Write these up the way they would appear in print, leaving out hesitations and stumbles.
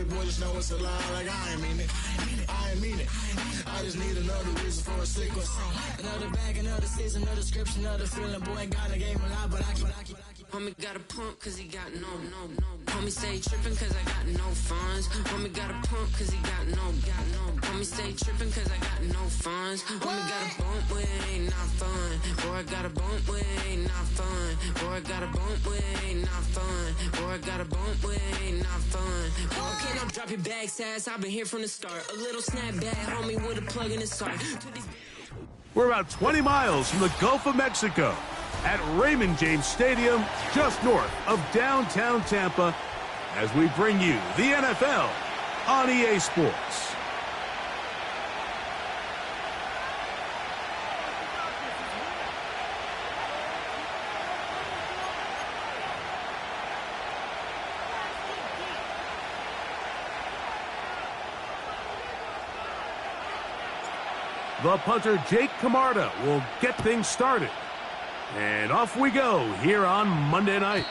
boy just know it's a lie, like I ain't mean it. I ain't mean it. I just need another reason for a sequel. Another bag, another season, another description, another feeling. Boy, ain't got a game a lot, but I keep. Homie got a pump cause he got no. Homie stay trippin' cause I got no funds. Homie got a pump cause he got no. Homie stay trippin' cause I got no funds. Homie got a bump with it ain't not fun. Boy, I got a bump with it ain't not fun. Boy, I got a bump with it ain't not fun. Boy, I got a bump with it ain't not fun. Okay, now drop your bag, sass. I've been here from the start. A little snapback, homie, with a plug in the start. We're about 20 miles from the Gulf of Mexico at Raymond James Stadium, just north of downtown Tampa, as we bring you the NFL on EA Sports. The punter, Jake Camarda, will get things started. And off we go here on Monday night.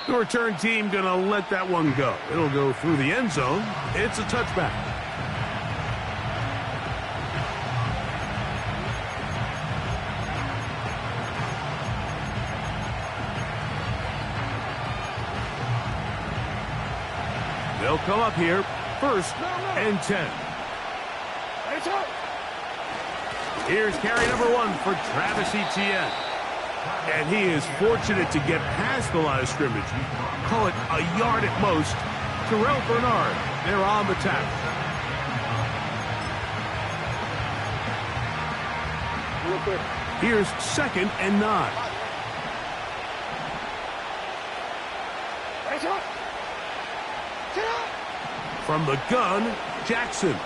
The return team going to let that one go. It'll go through the end zone. It's a touchback. They'll come up here, 1st and 10. Here's carry number 1 for Travis Etienne. And he is fortunate to get past the line of scrimmage. Call it a yard at most. Terrell Bernard, they're on the tackle. Real quick. Here's 2nd and 9. From the gun, Jackson.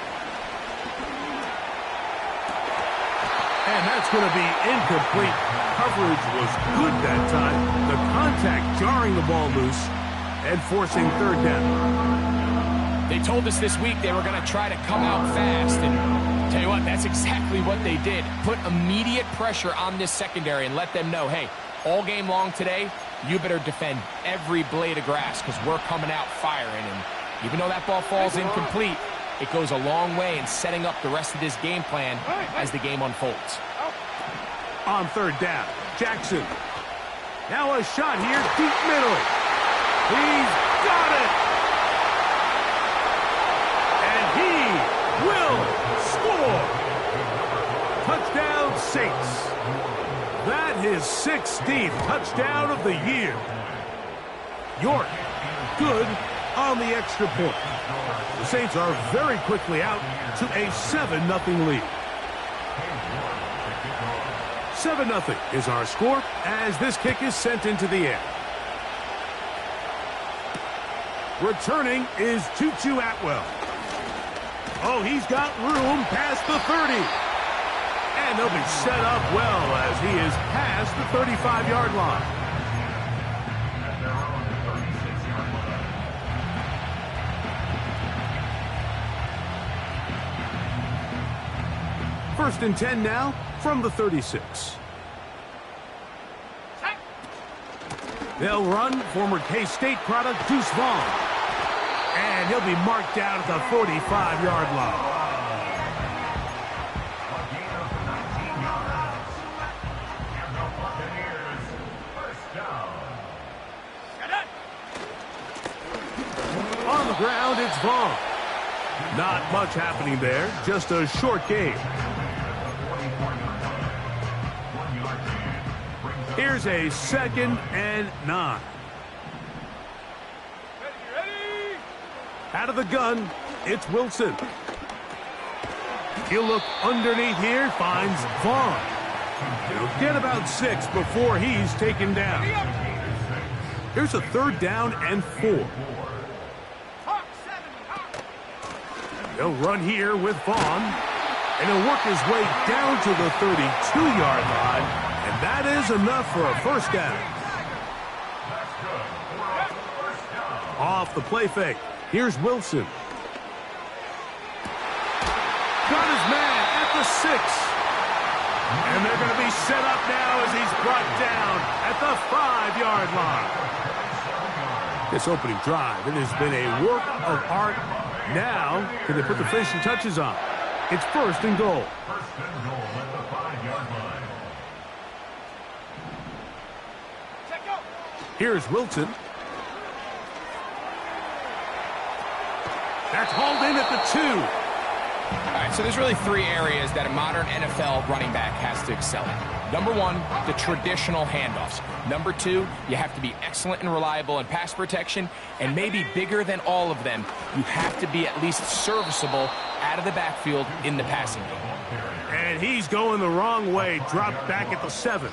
And that's going to be incomplete. Coverage was good that time. The contact jarring the ball loose and forcing 3rd down. They told us this week they were going to try to come out fast. And tell you what, that's exactly what they did. Put immediate pressure on this secondary and let them know, hey, all game long today, you better defend every blade of grass because we're coming out firing. And even though that ball falls incomplete, it goes a long way in setting up the rest of this game plan as the game unfolds. On 3rd down, Jackson. Now a shot here, deep middle. He's got it. And he will score. Touchdown, Saints. That is 16th touchdown of the year. York, good on the extra point. The Saints are very quickly out to a 7-0 lead. 7-0 is our score as this kick is sent into the air. Returning is Tutu Atwell. Oh, he's got room past the 30. And they'll be set up well as he is past the 35-yard line. First and 10 now from the 36. They'll run former K-State product Deuce Vaughn. And he'll be marked down at the 45-yard line. On the ground, it's Vaughn. Not much happening there, just a short game. Here's a 2nd and 9. Out of the gun, it's Wilson. He'll look underneath here, finds Vaughn. He'll get about 6 before he's taken down. Here's a 3rd down and 4. He'll run here with Vaughn, and he'll work his way down to the 32-yard line, and that is enough for a 1st down. Off the play fake, here's Wilson. Got his man at the 6. And they're going to be set up now as he's brought down at the 5-yard line. This opening drive, it has been a work of art. Now, can they put the finishing touches on? It's 1st and goal. First and goal at the 5-yard line. Here's Wilson. That's hauled in at the 2. All right, so there's really 3 areas that a modern NFL running back has to excel in. Number 1, the traditional handoffs. Number 2, you have to be excellent and reliable in pass protection. And maybe bigger than all of them, you have to be at least serviceable out of the backfield in the passing game. And he's going the wrong way, dropped back at the 7.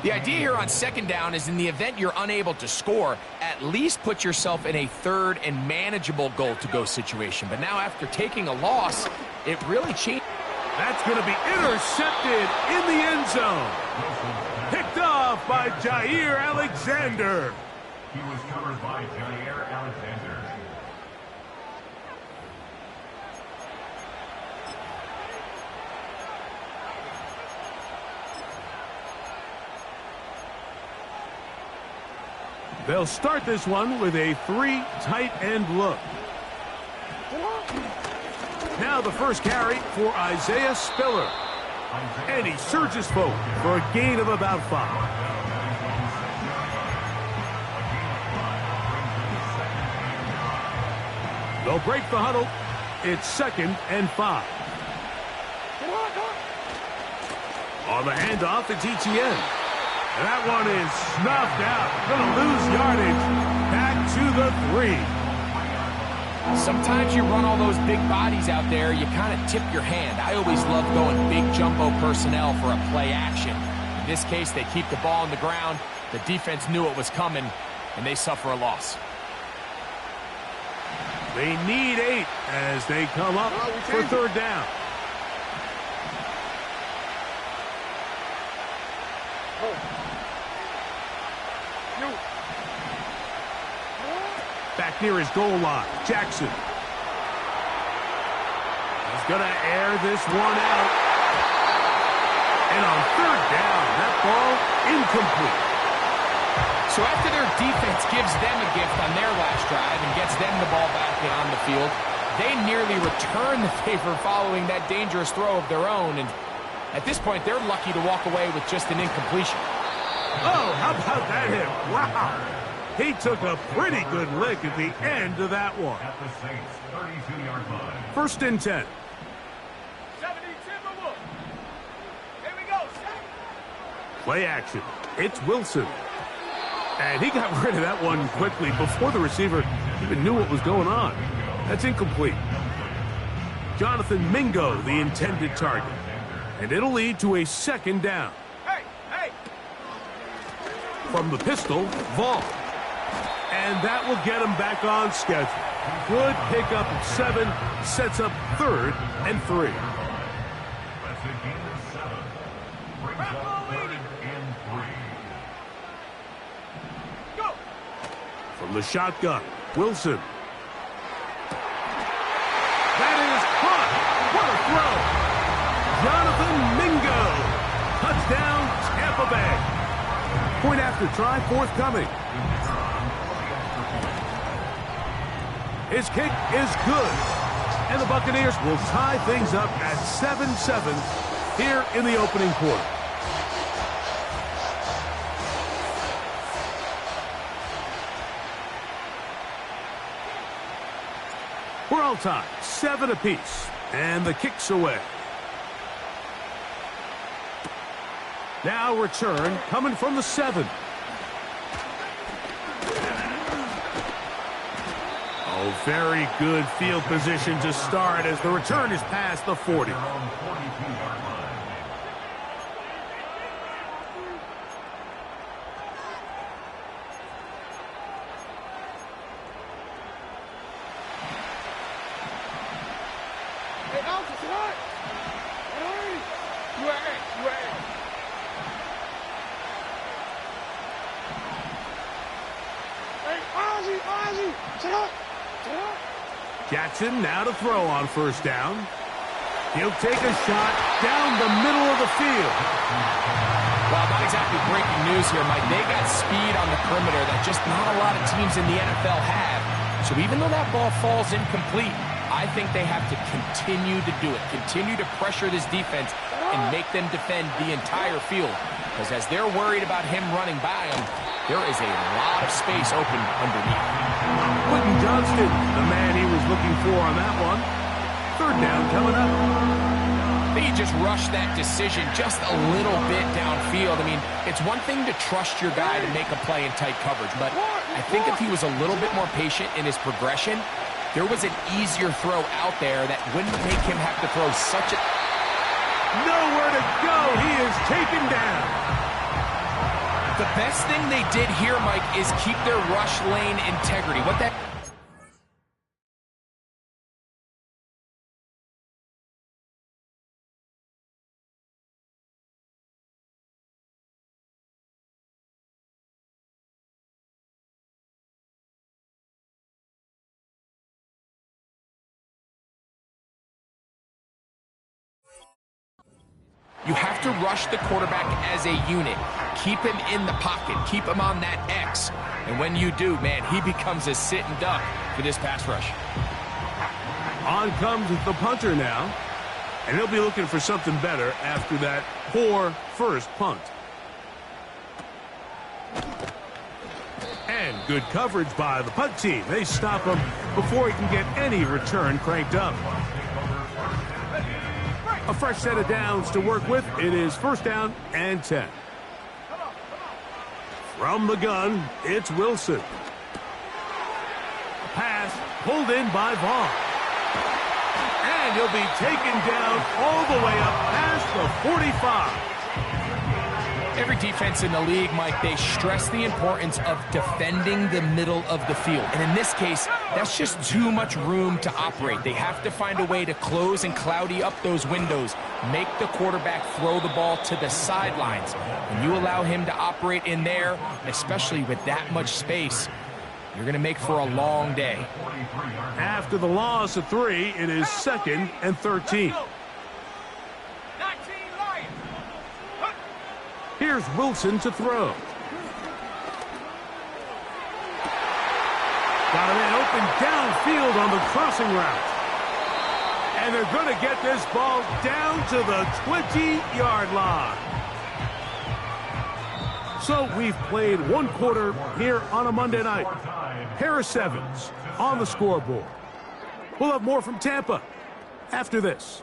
The idea here on 2nd down is in the event you're unable to score, at least put yourself in a 3rd and manageable goal-to-go situation. But now after taking a loss, it really changed. That's going to be intercepted in the end zone. Picked off by Jair Alexander. He was covered by Jair Alexander. They'll start this one with a 3 tight end look. Now the first carry for Isaiah Spiller. And he surges forward for a gain of about 5. They'll break the huddle. It's 2nd and 5. On the handoff, it's ETN. And that one is snuffed out. Going to lose yardage. Back to the 3. Sometimes you run all those big bodies out there, you kind of tip your hand. I always love going big jumbo personnel for a play action. In this case, they keep the ball on the ground. The defense knew it was coming, and they suffer a loss. They need 8 as they come up for 3rd down. Back near his goal line, Jackson. He's going to air this one out. And on 3rd down, that ball incomplete. So after their defense gives them a gift on their last drive and gets them the ball back and on the field, they nearly return the favor following that dangerous throw of their own. And at this point, they're lucky to walk away with just an incompletion. Oh, how about that hit? Wow. He took a pretty good lick at the end of that one. At the Saints 32-yard line. 1st and 10. 72. Here we go. Play action. It's Wilson. And he got rid of that one quickly before the receiver even knew what was going on. That's incomplete. Jonathan Mingo, the intended target. And it'll lead to a 2nd down. Hey. From the pistol, Vaughn. And that will get him back on schedule. Good pickup of 7, sets up 3rd and 3. That's a gain of 7. Brings up 3rd and 3. Go. From the shotgun, Wilson. That is caught. What a throw. Jonathan Mingo. Touchdown, Tampa Bay. Point after try forthcoming. His kick is good. And the Buccaneers will tie things up at 7-7 here in the opening quarter. We're all tied, 7 apiece. And the kick's away. Now return coming from the 7. Oh, very good field position to start as the return is past the 40. Jackson now to throw on 1st down. He'll take a shot down the middle of the field. Well, not exactly breaking news here, Mike. They got speed on the perimeter that just not a lot of teams in the NFL have. So even though that ball falls incomplete, I think they have to continue to do it, continue to pressure this defense and make them defend the entire field. Because as they're worried about him running by them, there is a lot of space open underneath. Quentin Johnston, the man he was looking for on that one. Third down coming up. I think he just rushed that decision just a little bit downfield. I mean, it's one thing to trust your guy to make a play in tight coverage, but I think if he was a little bit more patient in his progression, there was an easier throw out there that wouldn't make him have to throw such a... Nowhere to go. He is taken down. The best thing they did here, Mike, is keep their rush lane integrity. What that... You have to rush the quarterback as a unit. Keep him in the pocket. Keep him on that X. And when you do, man, he becomes a sitting duck for this pass rush. On comes the punter now. And he'll be looking for something better after that poor first punt. And good coverage by the punt team. They stop him before he can get any return cranked up. A fresh set of downs to work with. It is first down and 10. From the gun, it's Wilson. Pass pulled in by Vaughn. And he'll be taken down all the way up past the 45. Every defense in the league, Mike, they stress the importance of defending the middle of the field. And in this case, that's just too much room to operate. They have to find a way to close and cloudy up those windows, make the quarterback throw the ball to the sidelines. When you allow him to operate in there, especially with that much space, you're going to make for a long day. After the loss of 3, it is 2nd and 13. Here's Wilson to throw. Got a man open downfield on the crossing route. And they're going to get this ball down to the 20-yard line. So we've played one quarter here on a Monday night. Harris Evans on the scoreboard. We'll have more from Tampa after this.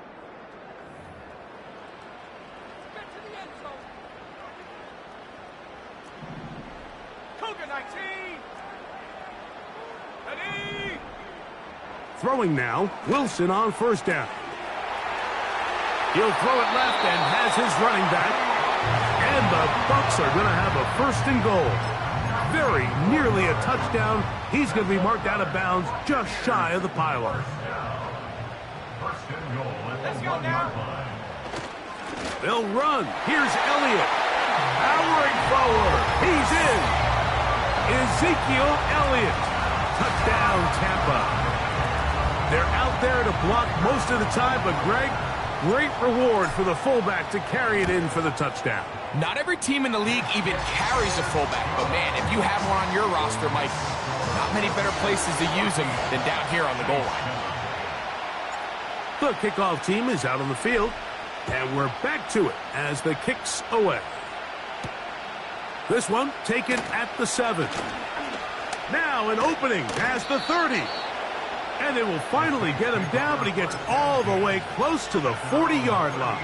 Throwing now, Wilson on first down. He'll throw it left and has his running back. And the Bucs are going to have a first and goal. Very nearly a touchdown. He's going to be marked out of bounds just shy of the pylon. First and goal at the 1-yard line. They'll run. Here's Elliott. Powering forward. He's in. Ezekiel Elliott. Touchdown, Tampa. They're out there to block most of the time, but Greg, great reward for the fullback to carry it in for the touchdown. Not every team in the league even carries a fullback, but man, if you have one on your roster, Mike, not many better places to use him than down here on the goal line. The kickoff team is out on the field, and we're back to it as the kick's away. This one taken at the 7. Now an opening past the 30. And they will finally get him down, but he gets all the way close to the 40-yard line.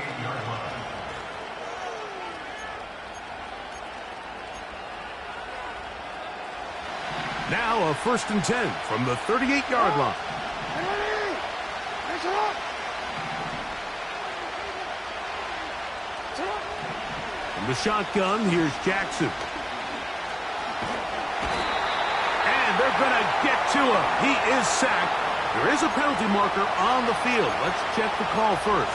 Now a first and 10 from the 38-yard line. From the shotgun, here's Jackson. And they're going to get to him. He is sacked. There is a penalty marker on the field. Let's check the call first.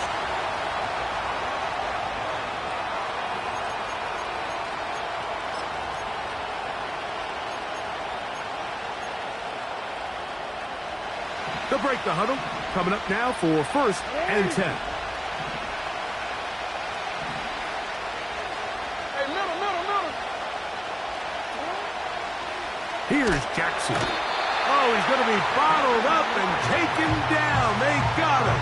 They'll break the huddle. Coming up now for first and 10. Here's Jackson. Oh, he's going to be bottled up and taken down. They got him.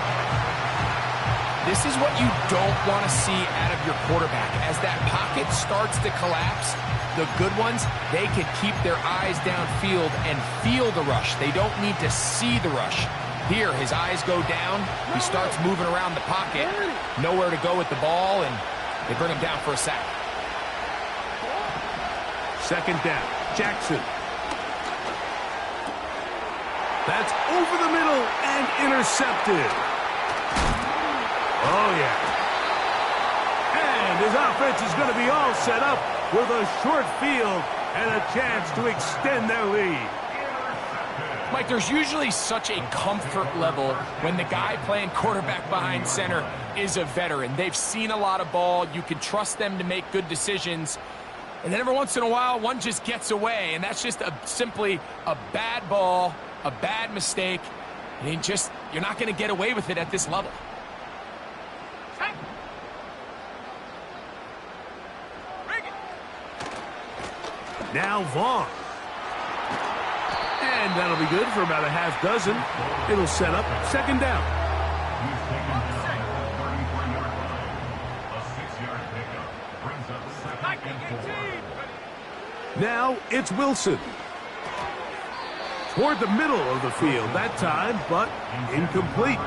This is what you don't want to see out of your quarterback. As that pocket starts to collapse, the good ones, they can keep their eyes downfield and feel the rush. They don't need to see the rush. Here, his eyes go down. He starts moving around the pocket. Nowhere to go with the ball, and they bring him down for a sack. Second down, Jackson. That's over the middle and intercepted. Oh, yeah. And his offense is going to be all set up with a short field and a chance to extend their lead. Mike, there's usually such a comfort level when the guy playing quarterback behind center is a veteran. They've seen a lot of ball. You can trust them to make good decisions. And then every once in a while, one just gets away, and that's just simply a bad ball, a bad mistake. And you're not going to get away with it at this level. Now Vaughn. And that'll be good for about a half dozen. It'll set up second down. He's taken down at the 33-yard line. A 6-yard pickup brings up second and 4. Now it's Wilson. Toward the middle of the field that time, but incomplete.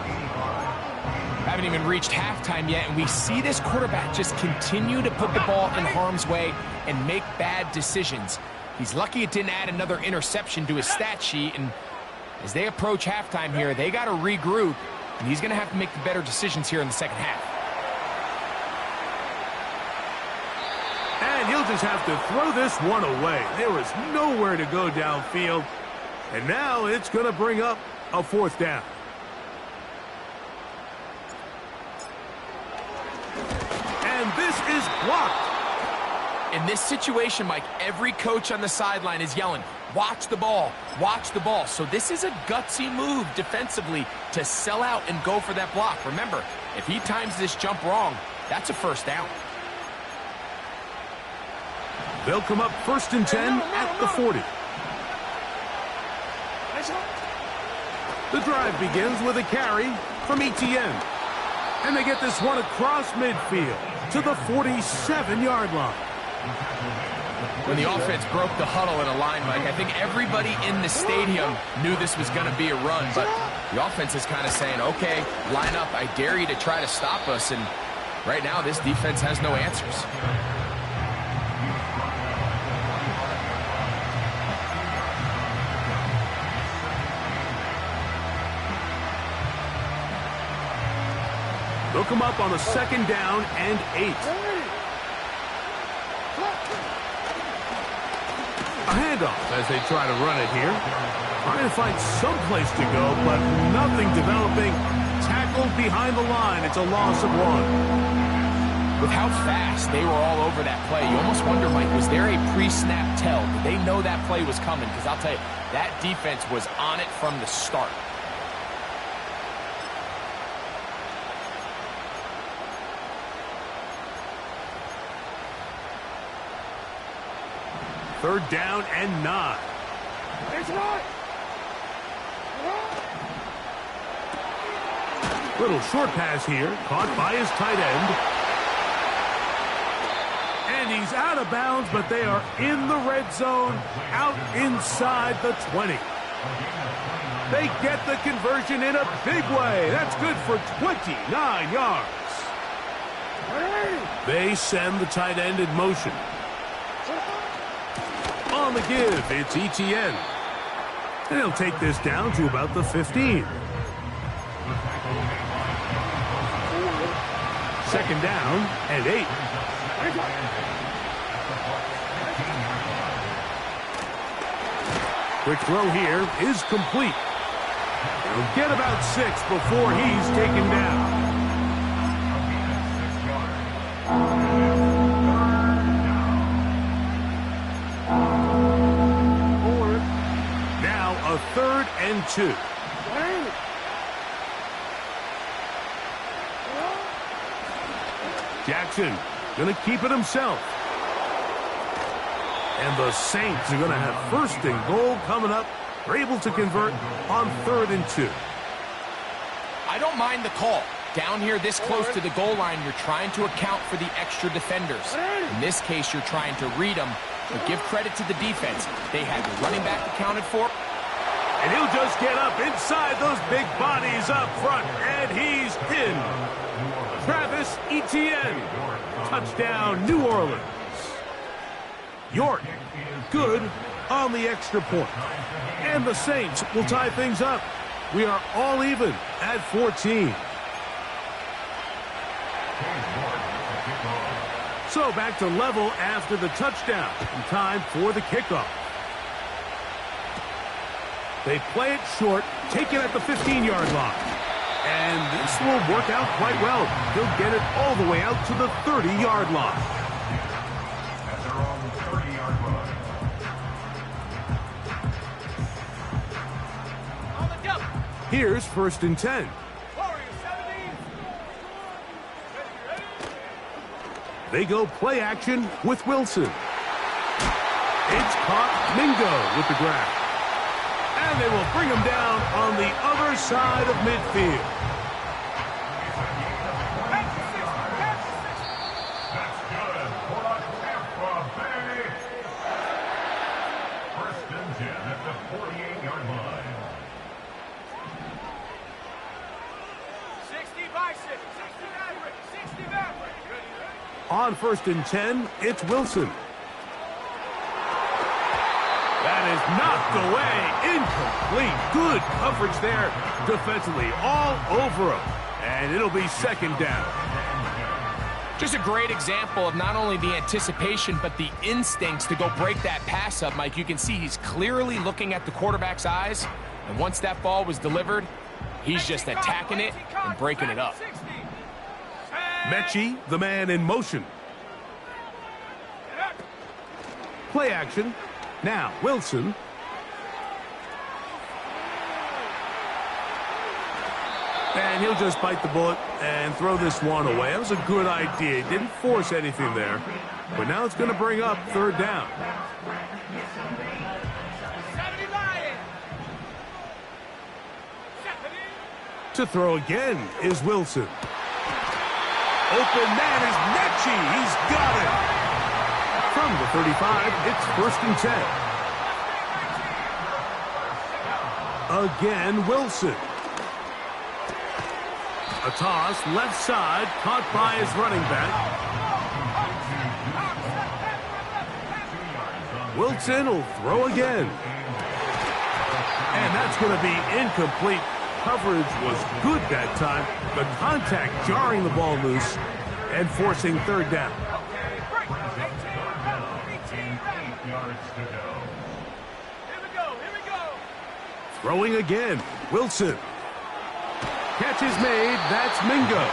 Haven't even reached halftime yet, and we see this quarterback just continue to put the ball in harm's way and make bad decisions. He's lucky it didn't add another interception to his stat sheet, and as they approach halftime here, they got to regroup, and he's going to have to make the better decisions here in the second half. And he'll just have to throw this one away. There was nowhere to go downfield, and now it's going to bring up a fourth down. And this is blocked. In this situation, Mike, every coach on the sideline is yelling, watch the ball, watch the ball. So this is a gutsy move defensively to sell out and go for that block. Remember, if he times this jump wrong, that's a first down. They'll come up 1st and 10 at the 40. The drive begins with a carry from Etienne. And they get this one across midfield to the 47-yard line. When the offense broke the huddle in a line, Mike, I think everybody in the stadium knew this was going to be a run, but the offense is kind of saying, okay, line up, I dare you to try to stop us, and right now this defense has no answers. They'll come up on a 2nd down and 8. A handoff as they try to run it here. Trying to find some place to go, but nothing developing. Tackled behind the line. It's a loss of 1. With how fast they were all over that play, you almost wonder, Mike, was there a pre-snap tell? Did they know that play was coming? Because I'll tell you, that defense was on it from the start. Third down and 9. Little short pass here, caught by his tight end. And he's out of bounds, but they are in the red zone, out inside the 20. They get the conversion in a big way. That's good for 29 yards. They send the tight end in motion. On the give, it's Etienne. And he'll take this down to about the 15. 2nd down and 8. Quick throw here is complete. He'll get about 6 before he's taken down. A 3rd and 2. Jackson gonna keep it himself. And the Saints are going to have 1st and goal coming up. They're able to convert on 3rd and 2. I don't mind the call. Down here this close to the goal line, you're trying to account for the extra defenders. In this case, you're trying to read them, but give credit to the defense. They had the running back accounted for. And he'll just get up inside those big bodies up front, and he's in. Travis Etienne. Touchdown, New Orleans. York, good on the extra point. And the Saints will tie things up. We are all even at 14. So back to level after the touchdown. And time for the kickoff. They play it short, take it at the 15-yard line. And this will work out quite well. He'll get it all the way out to the 30-yard line. At their own 30-yard line. Here's 1st and 10. They go play action with Wilson. It's caught. Mingo with the grab. And they will bring him down on the other side of midfield. That's good for a Tampa Bay. 1st and 10 at the 48-yard line. 60 Bison, 60 Maverick, 60 Maverick. On 1st and 10, it's Wilson. That is knocked away. Incomplete. Good coverage there defensively all over him. And it'll be 2nd down. Just a great example of not only the anticipation, but the instincts to go break that pass up, Mike. You can see he's clearly looking at the quarterback's eyes. And once that ball was delivered, he's just attacking it and breaking it up. Mechie, the man in motion. Play action. Now, Wilson. And he'll just bite the bullet and throw this one away. That was a good idea. He didn't force anything there. But now it's going to bring up 3rd down. To throw again is Wilson. Open man is Mechie. He's got it. From the 35, it's 1st and 10. Again, Wilson. A toss, left side, caught by his running back. Wilson will throw again. And that's going to be incomplete. Coverage was good that time. The contact jarring the ball loose and forcing 3rd down. Throwing again. Wilson. Catch is made. That's Mingo.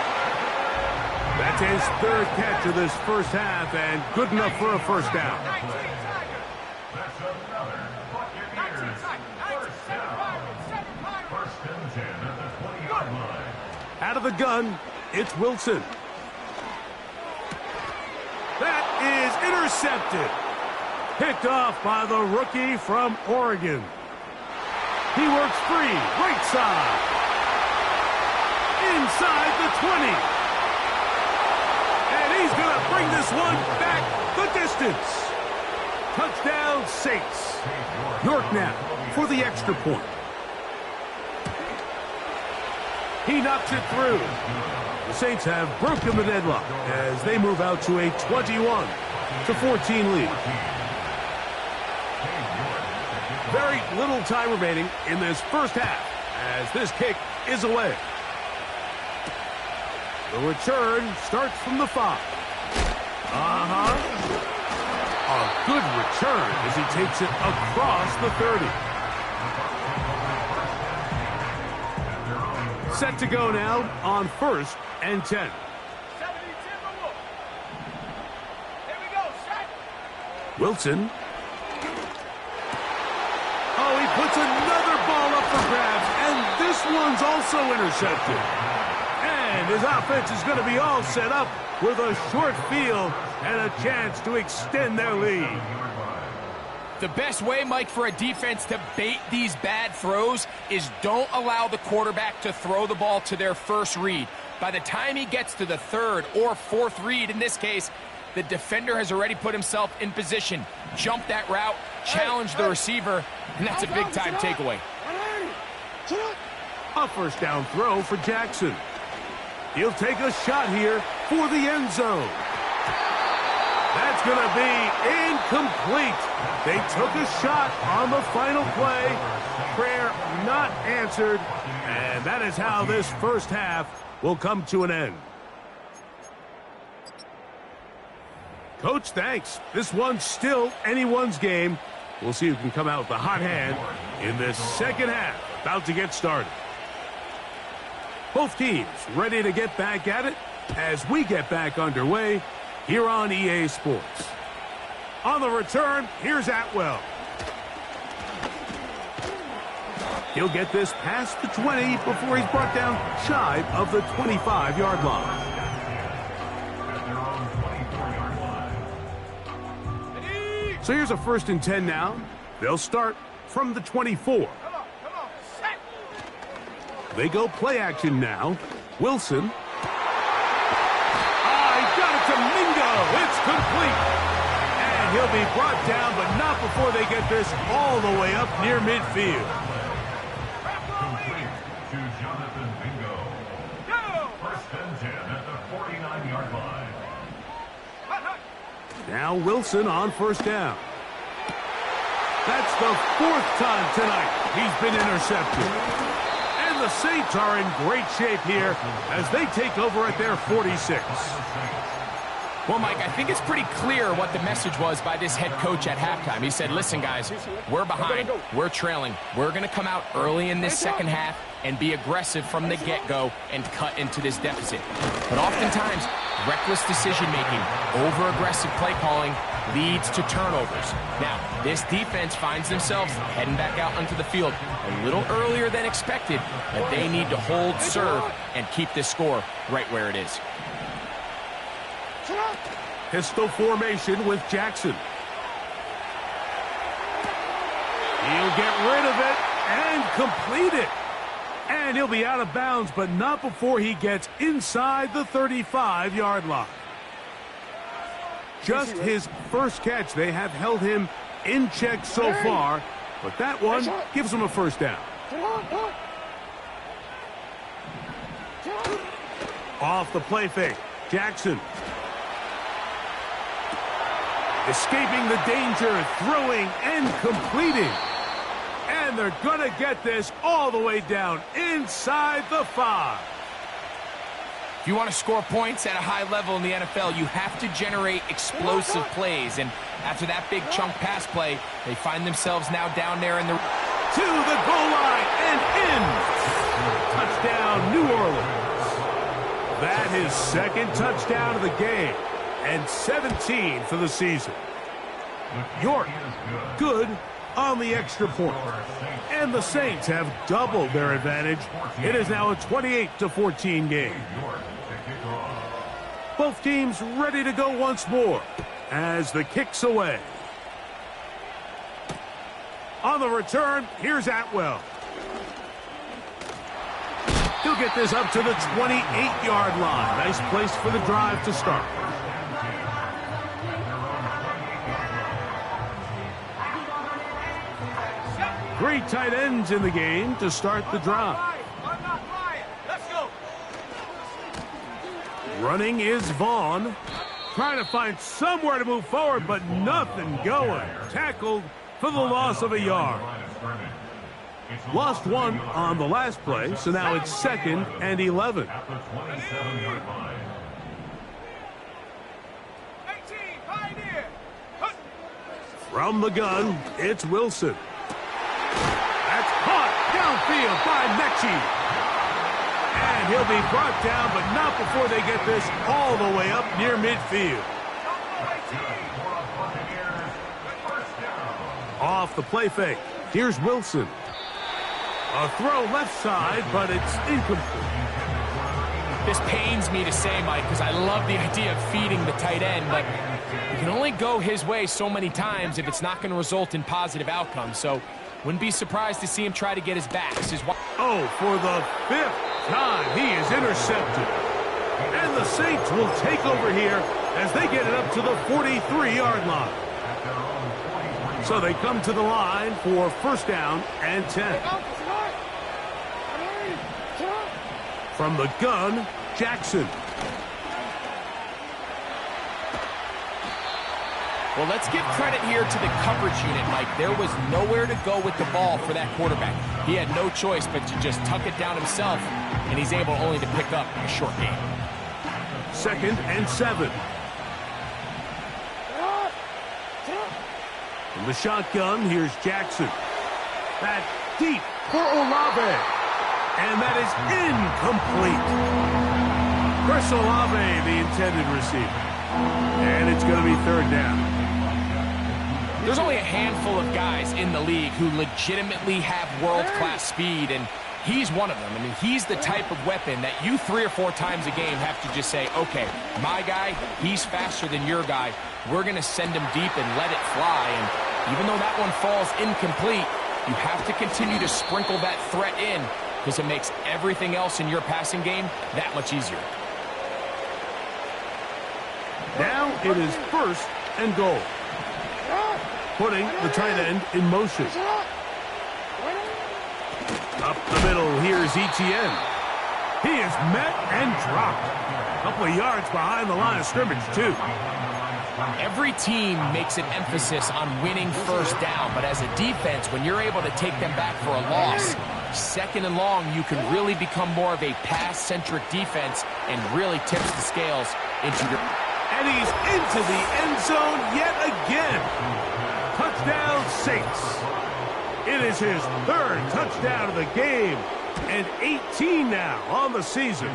That's his 3rd catch of this 1st half and good enough for a 1st down. That's another Buccaneers 1st down. 1st and 10 at the 20-yard line. Out of the gun, it's Wilson. That is intercepted. Picked off by the rookie from Oregon. He works free, right side. Inside the 20. And he's going to bring this one back the distance. Touchdown, Saints. York now for the extra point. He knocks it through. The Saints have broken the deadlock as they move out to a 21-14 lead. Very little time remaining in this 1st half as this kick is away. The return starts from the 5. A good return as he takes it across the 30. Set to go now on 1st and 10. Wilson. Oh, he puts another ball up for grabs, and this one's also intercepted. And his offense is going to be all set up with a short field and a chance to extend their lead. The best way, Mike, for a defense to bait these bad throws is don't allow the quarterback to throw the ball to their first read. By the time he gets to the third or fourth read, in this case, the defender has already put himself in position, jump that route, challenge the receiver, and that's a big-time takeaway. A first down throw for Jackson. He'll take a shot here for the end zone. That's going to be incomplete. They took a shot on the final play. Prayer not answered. And that is how this first half will come to an end. Coach, thanks. This one's still anyone's game. We'll see who can come out with the hot hand in this second half. About to get started. Both teams ready to get back at it as we get back underway here on EA Sports. On the return, here's Atwell. He'll get this past the 20 before he's brought down shy of the 25-yard line. So here's a 1st and 10 now. They'll start from the 24. They go play action now. Wilson. He got it to Mingo. It's complete. And he'll be brought down, but not before they get this all the way up near midfield. Complete to Jonathan Mingo. 1st and 10 at the 49-yard line. Now Wilson on 1st down. That's the 4th time tonight he's been intercepted. And the Saints are in great shape here as they take over at their 46. Well, Mike, I think it's pretty clear what the message was by this head coach at halftime. He said, listen, guys, we're behind. We're trailing. We're going to come out early in this second half and be aggressive from the get-go and cut into this deficit. But oftentimes, reckless decision-making, over-aggressive play calling leads to turnovers. Now, this defense finds themselves heading back out onto the field a little earlier than expected, but they need to hold serve and keep this score right where it is. Pistol formation with Jackson. He'll get rid of it and complete it. And he'll be out of bounds, but not before he gets inside the 35-yard line. Just his first catch. They have held him in check so far, but that one gives him a 1st down. Off the play fake, Jackson. Escaping the danger, throwing and completing. And they're going to get this all the way down inside the 5. If you want to score points at a high level in the NFL, you have to generate explosive plays. And after that big chunk pass play, they find themselves now down there in the... To the goal line and in. Touchdown, New Orleans. That is 2nd touchdown of the game. And 17 for the season. York, good on the extra point. And the Saints have doubled their advantage. It is now a 28-14 game. Both teams ready to go once more as the kick's away. On the return, here's Atwell. He'll get this up to the 28-yard line. Nice place for the drive to start. Great tight ends in the game to start the drive. Let's go. Running is Vaughn. Trying to find somewhere to move forward, but nothing going. Tackled for the loss of a yard. Lost one on the last play, so now it's 2nd and 11. At the 27-yard line. 18, Pioneer. From the gun, it's Wilson. That's caught downfield by Mechie. And he'll be brought down, but not before they get this all the way up near midfield. Off the play fake. Here's Wilson. A throw left side, but it's incomplete. This pains me to say, Mike, because I love the idea of feeding the tight end, but it can only go his way so many times if it's not going to result in positive outcomes. So wouldn't be surprised to see him try to get his backs. Oh, for the 5th time, he is intercepted. And the Saints will take over here as they get it up to the 43-yard line. So they come to the line for first down and 10. From the gun, Jackson. Well, let's give credit here to the coverage unit, Mike. There was nowhere to go with the ball for that quarterback. He had no choice but to just tuck it down himself, and he's able only to pick up a short gain. 2nd and 7. From the shotgun, here's Jackson. That deep for Olave. And that is incomplete. Chris Olave, the intended receiver. And it's going to be 3rd down. There's only a handful of guys in the league who legitimately have world-class speed, and he's one of them. I mean, he's the type of weapon that you 3 or 4 times a game have to just say, okay, my guy, he's faster than your guy. We're going to send him deep and let it fly. And even though that one falls incomplete, you have to continue to sprinkle that threat in because it makes everything else in your passing game that much easier. Now it is 1st and goal. Putting the tight end in motion. Up the middle, here's Etienne. He is met and dropped. A couple of yards behind the line of scrimmage, too. Every team makes an emphasis on winning first down, but as a defense, when you're able to take them back for a loss, 2nd and long, you can really become more of a pass-centric defense and really tips the scales into your... And he's into the end zone yet again. Touchdown, Saints. It is his 3rd touchdown of the game, and 18 now on the season.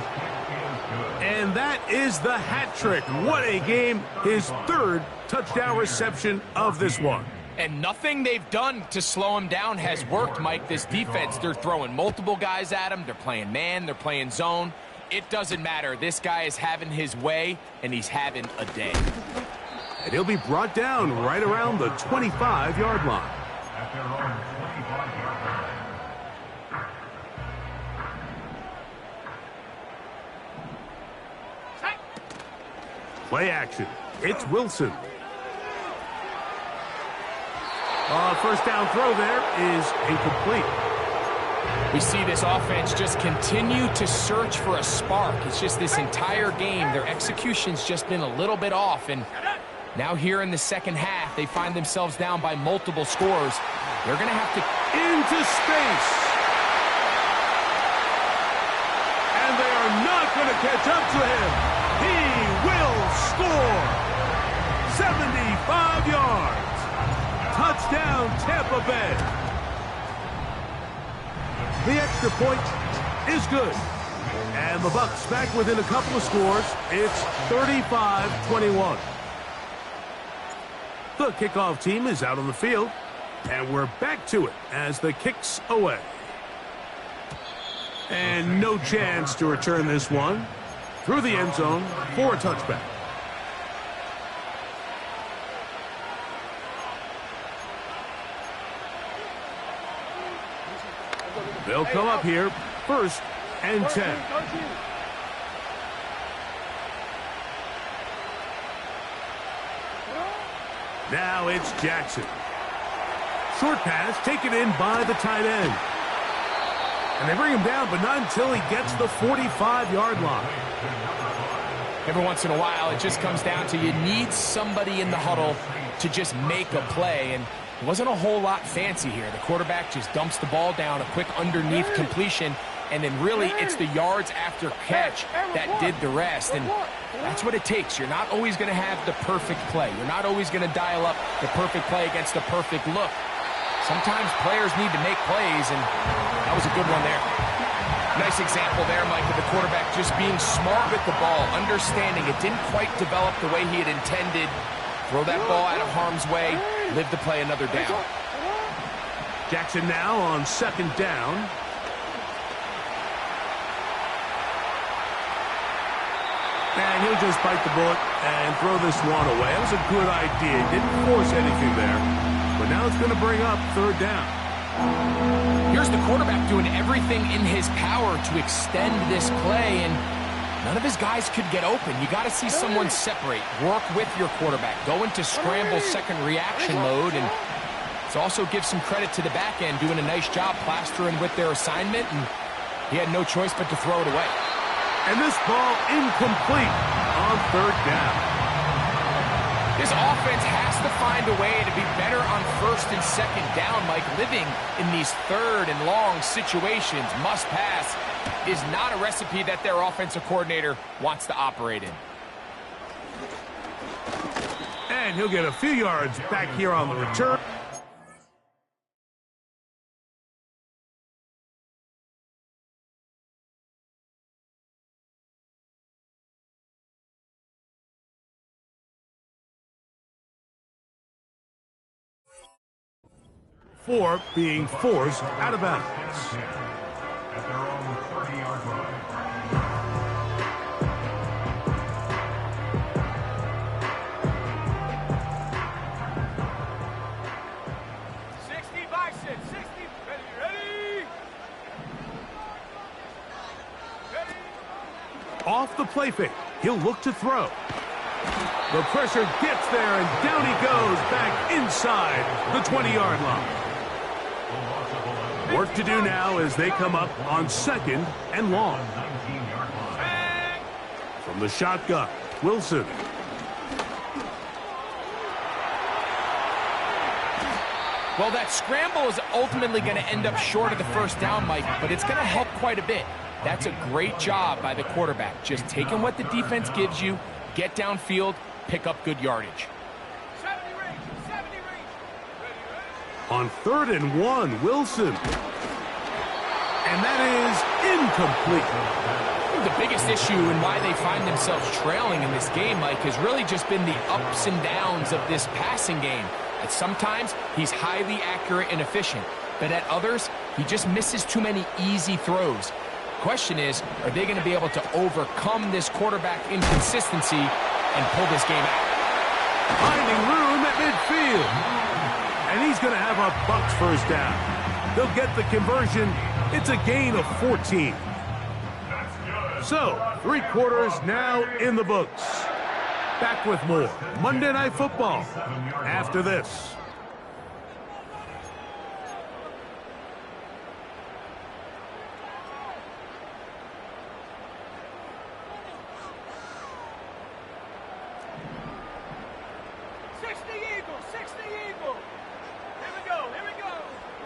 And that is the hat trick. What a game. His 3rd touchdown reception of this one. And nothing they've done to slow him down has worked, Mike. This defense, they're throwing multiple guys at him. They're playing man. They're playing zone. It doesn't matter. This guy is having his way, and he's having a day. And he'll be brought down right around the 25-yard line. At their own 25-yard line. Play action. It's Wilson. First down throw there is incomplete. We see this offense just continue to search for a spark. It's just this entire game, their execution's just been a little bit off. And now here in the second half, they find themselves down by multiple scores. They're going to have to... Into space. And they are not going to catch up to him. He will score. 75 yards. Touchdown, Tampa Bay. The extra point is good. And the Bucs back within a couple of scores. It's 35-21. The kickoff team is out on the field. And we're back to it as the kick's away. And no chance to return this one through the end zone for a touchback. They'll come up here, 1st and 10. Now it's Jackson. Short pass taken in by the tight end. And they bring him down, but not until he gets the 45-yard line. Every once in a while, it just comes down to you need somebody in the huddle to just make a play. And it wasn't a whole lot fancy here. The quarterback just dumps the ball down, a quick underneath completion, and then really it's the yards after catch that did the rest. And that's what it takes. You're not always going to have the perfect play. You're not always going to dial up the perfect play against the perfect look. Sometimes players need to make plays, and that was a good one there. Nice example there, Mike, of the quarterback just being smart with the ball, understanding it didn't quite develop the way he had intended. Throw that ball out of harm's way, live to play another down. Jackson now on 2nd down. And he'll to just bite the bullet and throw this one away. That was a good idea. Didn't force anything there. But now it's going to bring up third down. Here's the quarterback doing everything in his power to extend this play, and none of his guys could get open. You got to see someone separate, work with your quarterback, go into scramble second reaction mode, and it also gives some credit to the back end doing a nice job plastering with their assignment, and he had no choice but to throw it away. And this ball incomplete on third down. This offense has to find a way to be better on first and second down, Mike. Living in these third and long situations, must pass, is not a recipe that their offensive coordinator wants to operate in. And he'll get a few yards back here on the return. For being forced out of bounds. At their own 30-yard line. 60 bison, 60. Ready? Off the play fake, he'll look to throw. The pressure gets there, and down he goes back inside the 20-yard line. Work to do now as they come up on second and long. From the shotgun, Wilson. Well, that scramble is ultimately going to end up short of the first down, Mike, but it's going to help quite a bit. That's a great job by the quarterback, just taking what the defense gives you, get downfield, pick up good yardage. 70 range. On 3rd and 1, Wilson. And that is incomplete. The biggest issue and why they find themselves trailing in this game, Mike, has really just been the ups and downs of this passing game. At sometimes, he's highly accurate and efficient, but at others, he just misses too many easy throws. Question is, are they going to be able to overcome this quarterback inconsistency and pull this game out? Finding room at midfield. And he's going to have a Bucs first down. They'll get the conversion. It's a gain of 14. So, 3 quarters now in the books. Back with more Monday Night Football after this.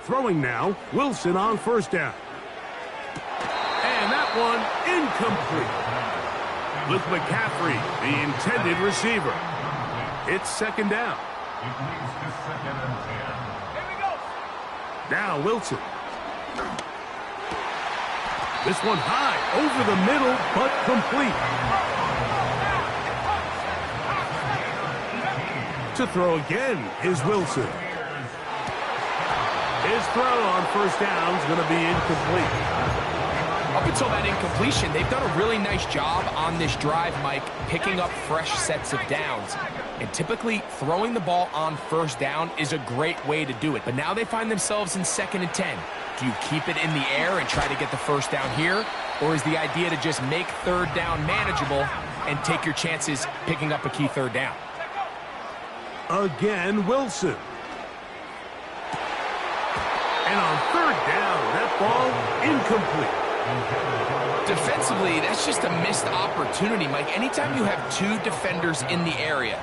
Throwing now, Wilson on first down. And that one incomplete. Luke McCaffrey, the intended receiver. It's second down. It leads to 2nd and 10. Now Wilson. This one high, over the middle, but complete. To throw again is Wilson. His throw on first down is going to be incomplete. Up until that incompletion, they've done a really nice job on this drive, Mike, picking up fresh sets of downs. And typically, throwing the ball on first down is a great way to do it. But now they find themselves in 2nd and 10. Do you keep it in the air and try to get the first down here? Or is the idea to just make third down manageable and take your chances picking up a key third down? Again, Wilson. And on third down, that ball incomplete. Defensively, that's just a missed opportunity, Mike. Anytime you have 2 defenders in the area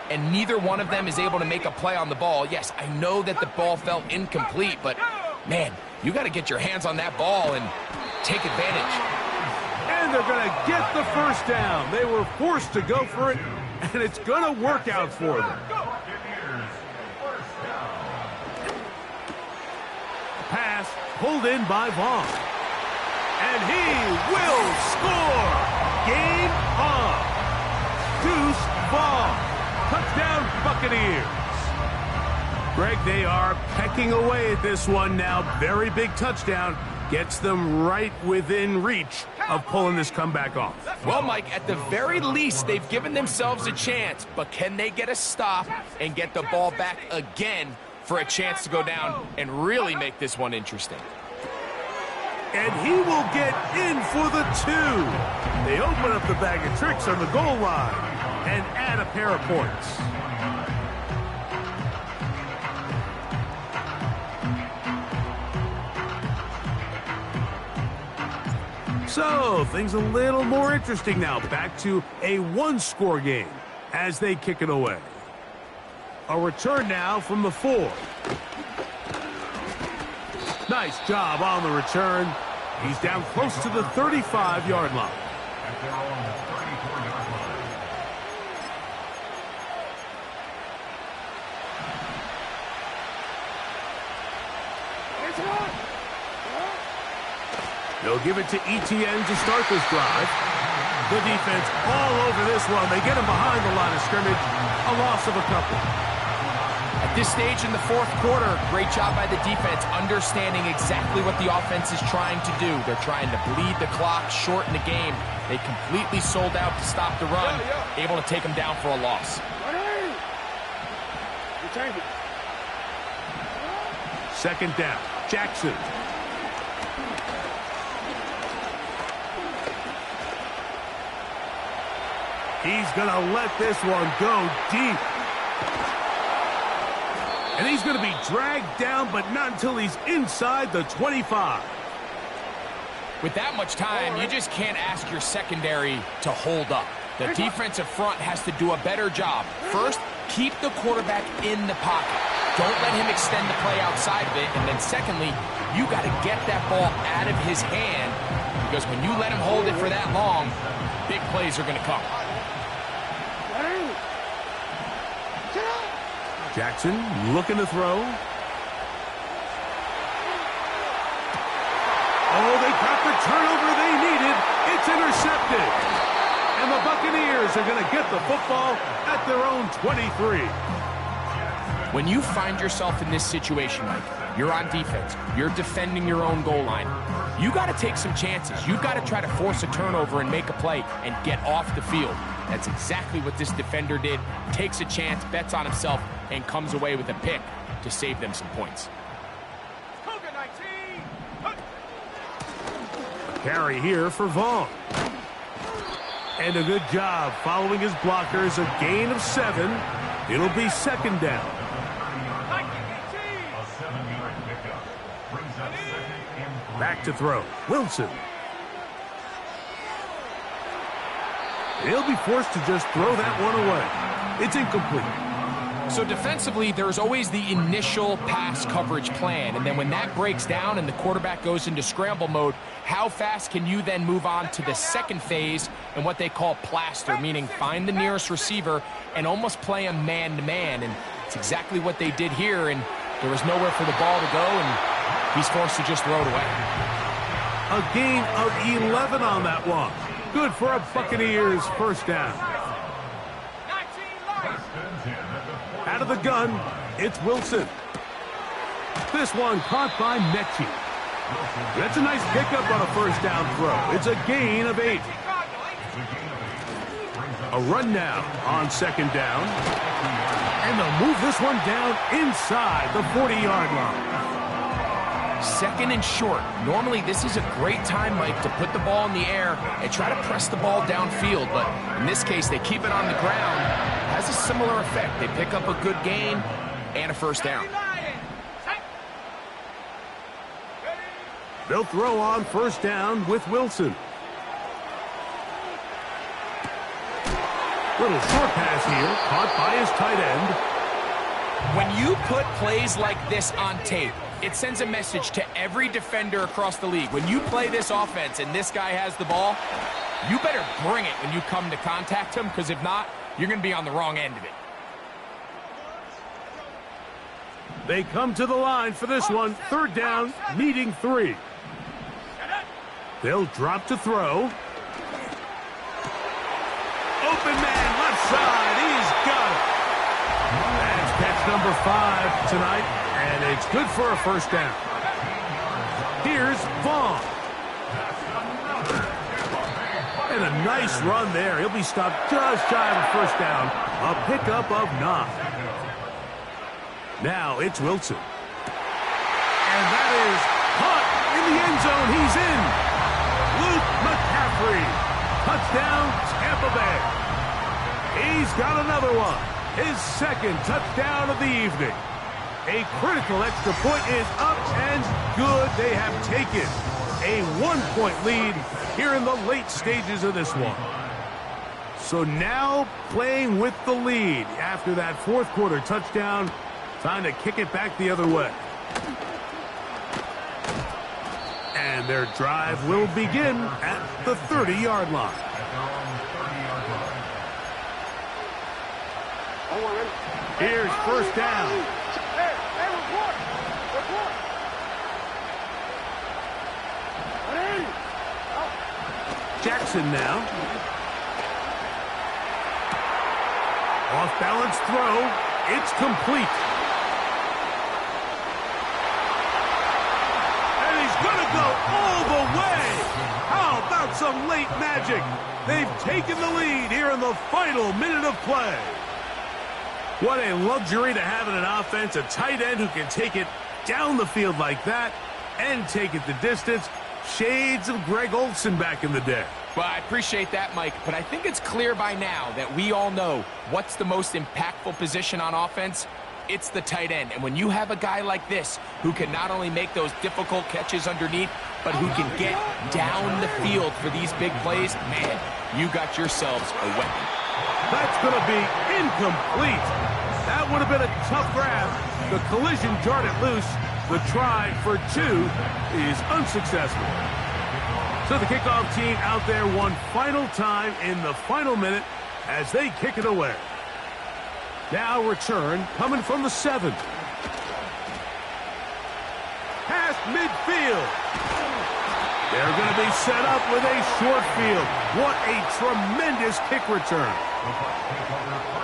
and neither one of them is able to make a play on the ball, yes, I know that the ball felt incomplete, but, man, you got to get your hands on that ball and take advantage. And they're going to get the first down. They were forced to go for it, and it's going to work out for them. Pass pulled in by Vaughn. And he will score. Game on. Deuce Vaughn. Touchdown Buccaneers. Greg, they are pecking away at this one now. Very big touchdown. Gets them right within reach of pulling this comeback off. Well, Mike, at the very least, they've given themselves a chance, but can they get a stop and get the ball back again for a chance to go down and really make this one interesting? And he will get in for the 2. They open up the bag of tricks on the goal line and add a pair of points. So, things a little more interesting now. Back to a one-score game as they kick it away. A return now from the 4. Nice job on the return. He's down close to the 35-yard line. At their own 34-yard line. They'll give it to Etienne to start this drive. The defense all over this one. They get him behind the line of scrimmage. A loss of a couple. At this stage in the fourth quarter, great job by the defense, understanding exactly what the offense is trying to do. They're trying to bleed the clock, shorten the game. They completely sold out to stop the run, able to take them down for a loss. Second down, Jackson. He's going to let this one go deep. And he's going to be dragged down, but not until he's inside the 25. With that much time, you just can't ask your secondary to hold up. The defensive front has to do a better job. First, keep the quarterback in the pocket. Don't let him extend the play outside of it. And then secondly, you got to get that ball out of his hand, because when you let him hold it for that long, big plays are going to come. Jackson looking to throw. Oh, they got the turnover they needed. It's intercepted. And the Buccaneers are going to get the football at their own 23. When you find yourself in this situation, Mike, you're on defense, you're defending your own goal line, you got to take some chances. You've got to try to force a turnover and make a play and get off the field. That's exactly what this defender did. Takes a chance, bets on himself, and comes away with a pick to save them some points. Carry here for Vaughn. And a good job following his blockers. A gain of 7. It'll be second down. A 7-yard pickup brings up second and 3. Back to throw. Wilson. He'll be forced to just throw that one away. It's incomplete. So defensively, there's always the initial pass coverage plan, and then when that breaks down and the quarterback goes into scramble mode, how fast can you then move on to the second phase and what they call plaster, meaning find the nearest receiver and almost play a man-to-man, and it's exactly what they did here, and there was nowhere for the ball to go, and he's forced to just throw it away. A gain of 11 on that one. Good for a Buccaneers first down. Out of the gun, it's Wilson. This one caught by Mechie. That's a nice pickup on a first down throw. It's a gain of 8. A run now on second down. And they'll move this one down inside the 40-yard line. Second and short. Normally, this is a great time, Mike, to put the ball in the air and try to press the ball downfield. But in this case, they keep it on the ground. Has a similar effect. They pick up a good gain and a first down. They'll throw on first down with Wilson. Little short pass here, caught by his tight end. When you put plays like this on tape, it sends a message to every defender across the league. When you play this offense and this guy has the ball, you better bring it when you come to contact him, because if not, you're going to be on the wrong end of it. They come to the line for this one. Third down, needing 3. They'll drop to throw. Open man, left side. He's got it. That's catch number 5 tonight, and it's good for a first down. Here's Here's Vaughn. And a nice run there. He'll be stopped just shy of a first down. A pickup of 9. Now it's Wilson. And that is caught in the end zone. He's in. Luke McCaffrey. Touchdown, Tampa Bay. He's got another one. His second touchdown of the evening. A critical extra point is up and good. They have taken a 1-point lead here in the late stages of this one. So now playing with the lead after that fourth quarter touchdown. Time to kick it back the other way. And their drive will begin at the 30-yard line. Here's first down. Jackson now. Off-balance throw. It's complete. And he's going to go all the way. How about some late magic? They've taken the lead here in the final minute of play. What a luxury to have in an offense, a tight end who can take it down the field like that and take it the distance. Shades of Greg Olsen back in the day. Well, I appreciate that, Mike, but I think it's clear by now that we all know what's the most impactful position on offense. It's the tight end. And when you have a guy like this who can not only make those difficult catches underneath, but who can get down the field for these big plays, man, you got yourselves a weapon. That's going to be incomplete. That would have been a tough grab. The collision jarred it loose. The try for 2 is unsuccessful. So the kickoff team out there one final time in the final minute as they kick it away. Now return coming from the 7. Past midfield. They're going to be set up with a short field. What a tremendous kick return.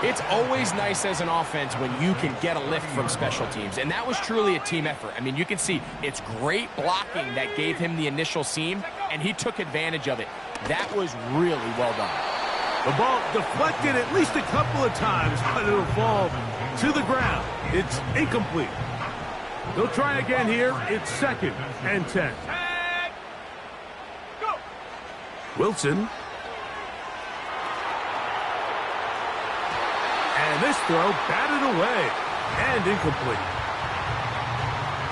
It's always nice as an offense when you can get a lift from special teams, and that was truly a team effort. I mean, you can see it's great blocking that gave him the initial seam, and he took advantage of it. That was really well done. The ball deflected at least a couple of times, but it'll fall to the ground. It's incomplete. They'll try again here. It's 2nd and 10. Go. Wilson. And this throw batted away and incomplete.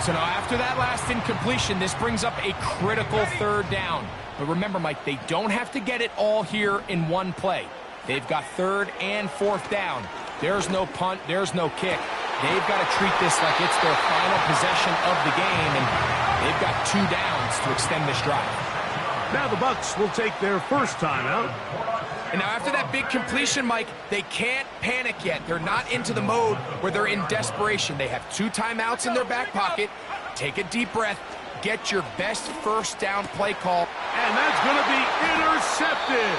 So now after that last incompletion, this brings up a critical 3rd down. But remember, Mike, they don't have to get it all here in one play. They've got 3rd and 4th down. There's no punt. There's no kick. They've got to treat this like it's their final possession of the game, and they've got 2 downs to extend this drive. Now the Bucs will take their first timeout. And now after that big completion, Mike, they can't panic yet. They're not into the mode where they're in desperation. They have 2 timeouts in their back pocket. Take a deep breath. Get your best first down play call. And that's going to be intercepted.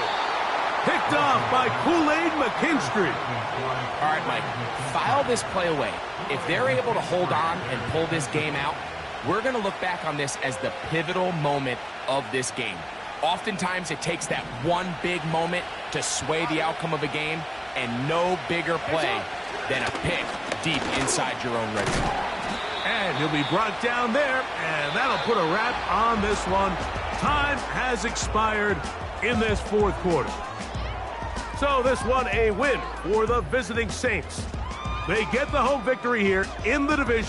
Picked off by Kool-Aid McKinstry. All right, Mike, file this play away. If they're able to hold on and pull this game out, we're going to look back on this as the pivotal moment of this game. Oftentimes, it takes that one big moment to sway the outcome of a game, and no bigger play than a pick deep inside your own red zone. And he'll be brought down there, and that'll put a wrap on this one. Time has expired in this 4th quarter. So this one a win for the visiting Saints. They get the home victory here in the division.